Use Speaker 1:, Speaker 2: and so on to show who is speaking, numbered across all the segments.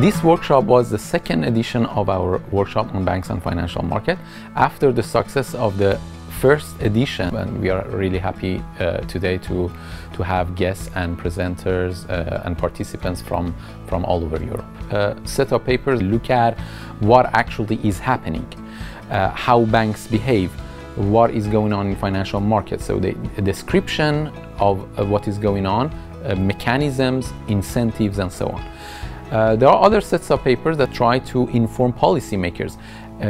Speaker 1: This workshop was the second edition of our workshop on banks and financial market. After the success of the first edition, and we are really happy today to have guests and presenters and participants from all over Europe. A set of papers look at what actually is happening, how banks behave, what is going on in financial markets. So the description of what is going on, mechanisms, incentives, and so on. There are other sets of papers that try to inform policymakers,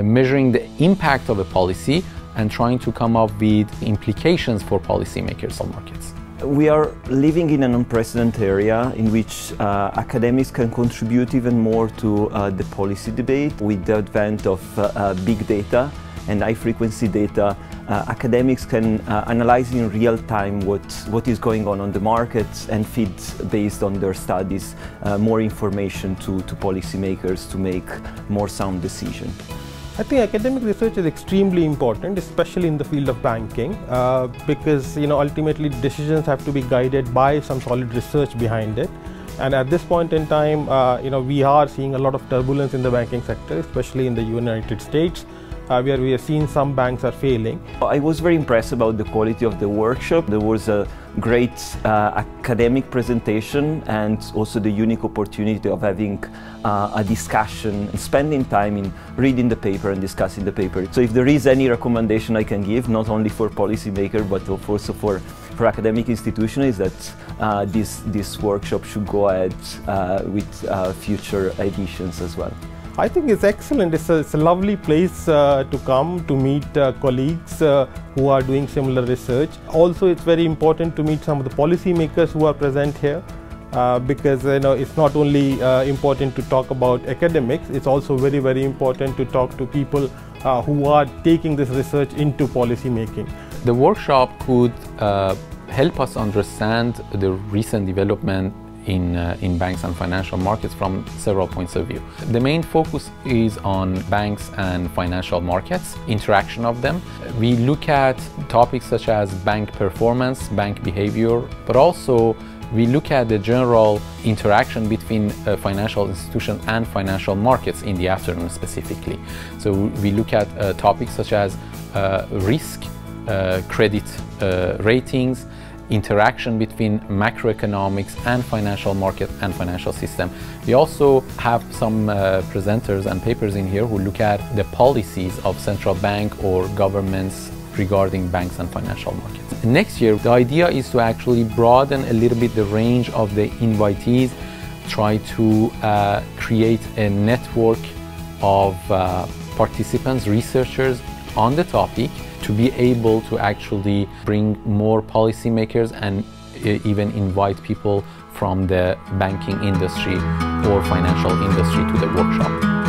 Speaker 1: measuring the impact of a policy and trying to come up with implications for policymakers on markets.
Speaker 2: We are living in an unprecedented area in which academics can contribute even more to the policy debate. With the advent of big data and high-frequency data, academics can analyze in real time what is going on the markets and feed, based on their studies, more information to policymakers to make more sound decisions.
Speaker 3: I think academic research is extremely important, especially in the field of banking, because ultimately decisions have to be guided by some solid research behind it. And at this point in time, we are seeing a lot of turbulence in the banking sector, especially in the United States, where we are seeing some banks are failing.
Speaker 2: I was very impressed about the quality of the workshop. There was a great academic presentation and also the unique opportunity of having a discussion and spending time in reading the paper and discussing the paper. So if there is any recommendation I can give, not only for policymakers but also for academic institutions, is that this workshop should go ahead with future editions as well.
Speaker 3: I think it's excellent. It's a lovely place to come to meet colleagues who are doing similar research. Also, it's very important to meet some of the policymakers who are present here, because it's not only important to talk about academics, it's also very, very important to talk to people who are taking this research into policy making.
Speaker 1: The workshop could help us understand the recent development in banks and financial markets from several points of view. The main focus is on banks and financial markets, interaction of them. We look at topics such as bank performance, bank behavior, but also we look at the general interaction between financial institutions and financial markets in the afternoon specifically. So we look at topics such as risk, credit ratings, interaction between macroeconomics and financial market and financial system. We also have some presenters and papers in here who look at the policies of central bank or governments regarding banks and financial markets. Next year, the idea is to actually broaden a little bit the range of the invitees, try to create a network of participants, researchers on the topic, to be able to actually bring more policymakers and even invite people from the banking industry or financial industry to the workshop.